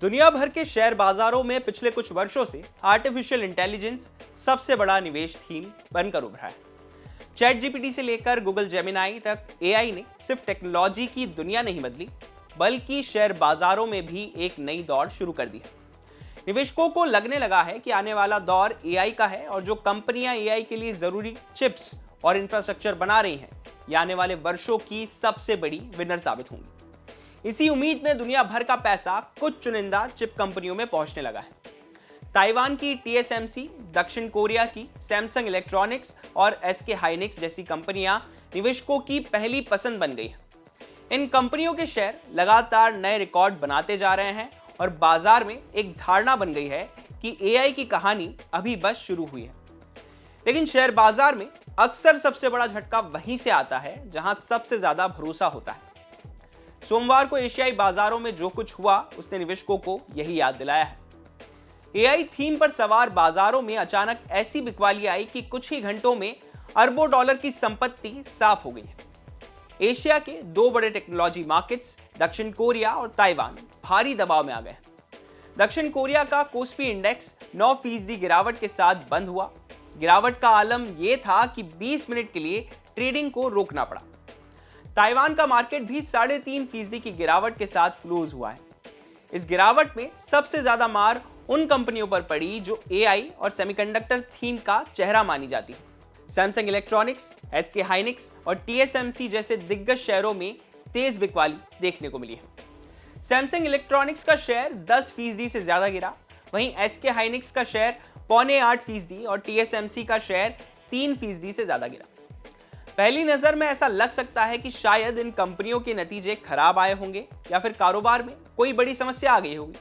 दुनिया भर के शेयर बाजारों में पिछले कुछ वर्षों से आर्टिफिशियल इंटेलिजेंस सबसे बड़ा निवेश थीम बनकर उभरा है। चैट जीपीटी से लेकर गूगल जेमिनाई तक एआई ने सिर्फ टेक्नोलॉजी की दुनिया नहीं बदली, बल्कि शेयर बाजारों में भी एक नई दौड़ शुरू कर दी है। निवेशकों को लगने लगा है कि आने वाला दौर एआई का है और जो कंपनियां एआई के लिए जरूरी चिप्स और इंफ्रास्ट्रक्चर बना रही हैं, ये आने वाले वर्षों की सबसे बड़ी विनर साबित होंगी। इसी उम्मीद में दुनिया भर का पैसा कुछ चुनिंदा चिप कंपनियों में पहुंचने लगा है। ताइवान की टीएसएमसी, दक्षिण कोरिया की सैमसंग इलेक्ट्रॉनिक्स और एसके हाइनिक्स जैसी कंपनियां निवेशकों की पहली पसंद बन गई हैं। इन कंपनियों के शेयर लगातार नए रिकॉर्ड बनाते जा रहे हैं और बाजार में एक धारणा बन गई है कि एआई की कहानी अभी बस शुरू हुई है। लेकिन शेयर बाजार में अक्सर सबसे बड़ा झटका वहीं से आता है जहां सबसे ज्यादा भरोसा होता है। सोमवार को एशियाई बाजारों में जो कुछ हुआ उसने निवेशकों को यही याद दिलाया है। एआई थीम पर सवार बाजारों में अचानक ऐसी बिकवाली आई कि कुछ ही घंटों में अरबों डॉलर की संपत्ति साफ हो गई है। एशिया के दो बड़े टेक्नोलॉजी मार्केट्स दक्षिण कोरिया और ताइवान भारी दबाव में आ गए। दक्षिण कोरिया का कोस्पी इंडेक्स 9% गिरावट के साथ बंद हुआ। गिरावट का आलम यह था कि 20 मिनट के लिए ट्रेडिंग को रोकना पड़ा। ताइवान का मार्केट भी 3.5% की गिरावट के साथ क्लोज हुआ है। इस गिरावट में सबसे ज्यादा मार उन कंपनियों पर पड़ी जो एआई और सेमीकंडक्टर थीम का चेहरा मानी जाती है। सैमसंग इलेक्ट्रॉनिक्स, एसके हाइनिक्स और टीएसएमसी जैसे दिग्गज शेयरों में तेज बिकवाली देखने को मिली है। सैमसंग इलेक्ट्रॉनिक्स का शेयर 10% से ज्यादा गिरा, वहीं एसके हाइनिक्स का शेयर 7.25% और टीएसएमसी का शेयर 3% से ज्यादा गिरा। पहली नजर में ऐसा लग सकता है कि शायद इन कंपनियों के नतीजे खराब आए होंगे या फिर कारोबार में कोई बड़ी समस्या आ गई होगी,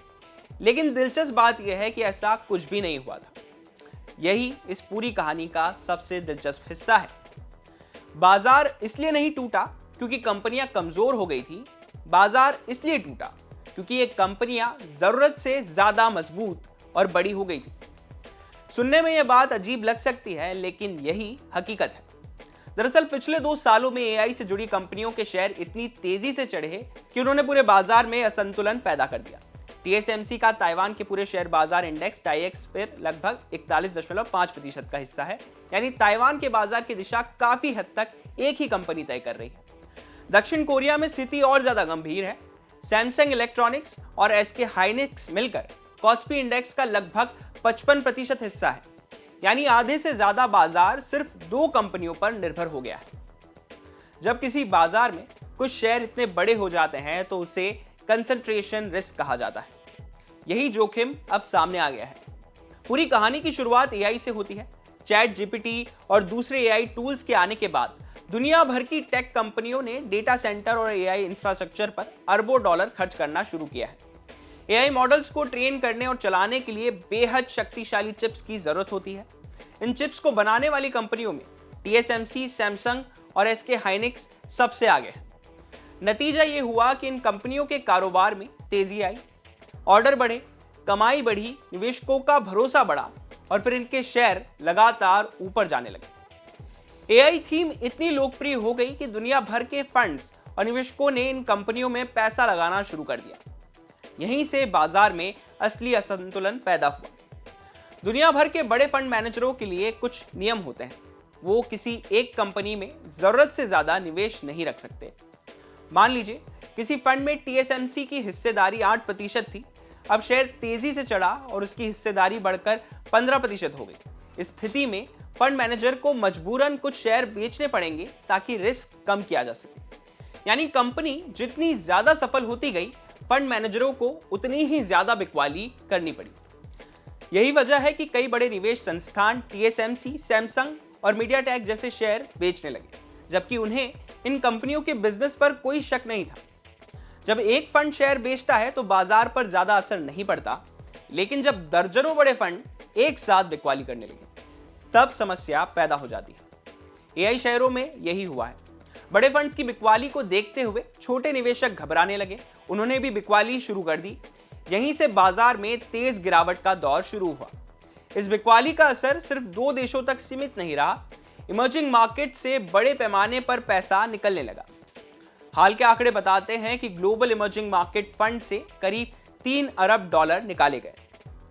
लेकिन दिलचस्प बात यह है कि ऐसा कुछ भी नहीं हुआ था। यही इस पूरी कहानी का सबसे दिलचस्प हिस्सा है। बाजार इसलिए नहीं टूटा क्योंकि कंपनियां कमजोर हो गई थी, बाजार इसलिए टूटा क्योंकि ये कंपनियां जरूरत से ज्यादा मजबूत और बड़ी हो गई थी। सुनने में यह बात अजीब लग सकती है, लेकिन यही हकीकत है। दरअसल पिछले 2 सालों में एआई से जुड़ी कंपनियों के शेयर इतनी तेजी से चढ़े कि उन्होंने पूरे बाजार में असंतुलन पैदा कर दिया। टीएसएमसी का ताइवान के पूरे शेयर बाजार इंडेक्स टाइएक्स पर लगभग 41.5% का हिस्सा है, यानी ताइवान के बाजार की दिशा काफी हद तक एक ही कंपनी तय कर रही है। दक्षिण कोरिया में स्थिति और ज्यादा गंभीर है। सैमसंग इलेक्ट्रॉनिक्स और एसके हाइनिक्स मिलकर कॉस्पी इंडेक्स का लगभग 55% हिस्सा है, यानी आधे से ज्यादा बाजार सिर्फ 2 कंपनियों पर निर्भर हो गया है। जब किसी बाजार में कुछ शेयर इतने बड़े हो जाते हैं तो उसे कंसंट्रेशन रिस्क कहा जाता है। यही जोखिम अब सामने आ गया है। पूरी कहानी की शुरुआत एआई से होती है। चैट जीपीटी और दूसरे एआई टूल्स के आने के बाद दुनिया भर की टेक कंपनियों ने डेटा सेंटर और एआई इंफ्रास्ट्रक्चर पर अरबों डॉलर खर्च करना शुरू किया है। एआई मॉडल्स को ट्रेन करने और चलाने के लिए बेहद शक्तिशाली चिप्स की जरूरत होती है। इन चिप्स को बनाने वाली कंपनियों में टीएसएमसी, सैमसंग और एसके हाइनिक्स सबसे आगे है। नतीजा ये हुआ कि इन कंपनियों के कारोबार में तेजी आई, ऑर्डर बढ़े, कमाई बढ़ी, निवेशकों का भरोसा बढ़ा और फिर इनके शेयर लगातार ऊपर जाने लगे। एआई थीम इतनी लोकप्रिय हो गई कि दुनिया भर के फंड्स और निवेशकों ने इन कंपनियों में पैसा लगाना शुरू कर दिया। यहीं से बाजार में असली असंतुलन पैदा हुआ। दुनिया भर के बड़े फंड मैनेजरों के लिए कुछ नियम होते हैं। वो किसी एक कंपनी में जरूरत से ज्यादा निवेश नहीं रख सकते। मान लीजिए किसी फंड में टीएसएमसी की हिस्सेदारी 8% थी, अब शेयर तेजी से चढ़ा और उसकी हिस्सेदारी बढ़कर 15% हो गई। इस स्थिति में फंड मैनेजर को मजबूरन कुछ शेयर बेचने पड़ेंगे ताकि रिस्क कम किया जा सके। यानी कंपनी जितनी ज्यादा सफल होती गई, फंड मैनेजरों को उतनी ही ज्यादा बिकवाली करनी पड़ी। यही वजह है कि कई बड़े निवेश संस्थान टीएसएमसी, सैमसंग और मीडियाटेक जैसे शेयर बेचने लगे, जबकि उन्हें इन कंपनियों के बिजनेस पर कोई शक नहीं था। जब एक फंड शेयर बेचता है तो बाजार पर ज्यादा असर नहीं पड़ता, लेकिन जब दर्जनों बड़े फंड एक साथ बिकवाली करने लगे तब समस्या पैदा हो जाती है। एआई शेयरों में यही हुआ है। बड़े फंड्स की बिकवाली को देखते हुए छोटे निवेशक घबराने लगे, उन्होंने भी बिकवाली शुरू कर दी। यहीं से बाजार में तेज गिरावट का दौर शुरू हुआ। इस बिकवाली का असर सिर्फ 2 देशों तक सीमित नहीं रहा, इमर्जिंग मार्केट से बड़े पैमाने पर पैसा निकलने लगा। हाल के आंकड़े बताते हैं कि ग्लोबल इमर्जिंग मार्केट फंड से करीब $3 अरब निकाले गए।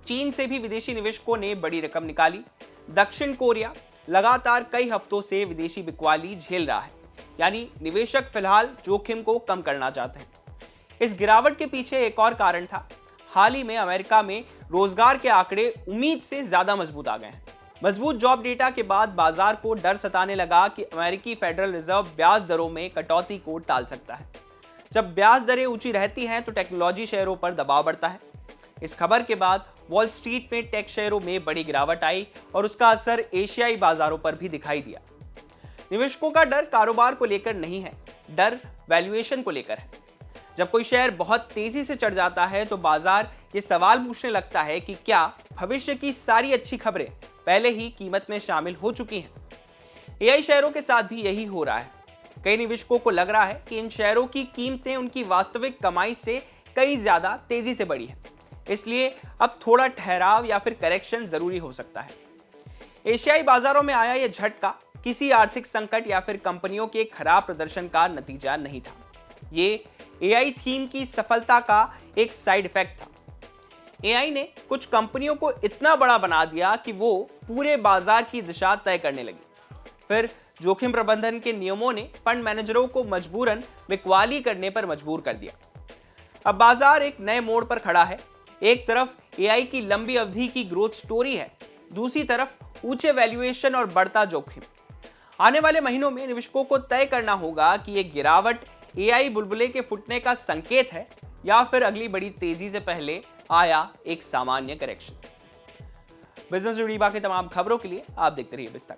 चीन से भी विदेशी निवेशकों ने बड़ी रकम निकाली। दक्षिण कोरिया लगातार कई हफ्तों से विदेशी बिकवाली झेल रहा है, यानी निवेशक फिलहाल जोखिम को कम करना चाहते हैं। इस गिरावट के पीछे एक और कारण था। हाल ही में अमेरिका में रोजगार के आंकड़े उम्मीद से ज्यादा मजबूत आ गए हैं। मजबूत जॉब डेटा के बाद बाजार को डर सताने लगा कि अमेरिकी फेडरल रिजर्व ब्याज दरों में कटौती को टाल सकता है। जब ब्याज दरें ऊंची रहती हैं तो टेक्नोलॉजी शेयरों पर दबाव बढ़ता है। इस खबर के बाद वॉल स्ट्रीट में टेक शेयरों में बड़ी गिरावट आई और उसका असर एशियाई बाजारों पर भी दिखाई दिया। निवेशकों का डर कारोबार को लेकर नहीं है, डर वैल्यूएशन को लेकर है। जब कोई शेयर बहुत तेजी से चढ़ जाता है तो बाजार ये सवाल पूछने लगता है कि क्या भविष्य की सारी अच्छी खबरें पहले ही कीमत में शामिल हो चुकी हैं। एआई शेयरों के साथ भी यही हो रहा है। कई निवेशकों को लग रहा है कि इन शेयरों की कीमतें उनकी वास्तविक कमाई से कई ज्यादा तेजी से बढ़ी है, इसलिए अब थोड़ा ठहराव या फिर करेक्शन जरूरी हो सकता है। एशियाई बाजारों में आया यह झटका किसी आर्थिक संकट या फिर कंपनियों के खराब प्रदर्शन का नतीजा नहीं था। ये एआई थीम की सफलता का एक साइड इफेक्ट था। एआई ने कुछ कंपनियों को इतना बड़ा बना दिया कि वो पूरे बाजार की दिशा तय करने लगी। फिर जोखिम प्रबंधन के नियमों ने फंड मैनेजरों को मजबूरन बिकवाली करने पर मजबूर कर दिया। अब बाजार एक नए मोड़ पर खड़ा है। एक तरफ एआई की लंबी अवधि की ग्रोथ स्टोरी है, दूसरी तरफ ऊंचे वैल्यूएशन और बढ़ता जोखिम। आने वाले महीनों में निवेशकों को तय करना होगा कि यह गिरावट एआई बुलबुले के फुटने का संकेत है या फिर अगली बड़ी तेजी से पहले आया एक सामान्य करेक्शन। बिजनेस से जुड़ी बाकी तमाम खबरों के लिए आप देखते रहिए बिज़ तक।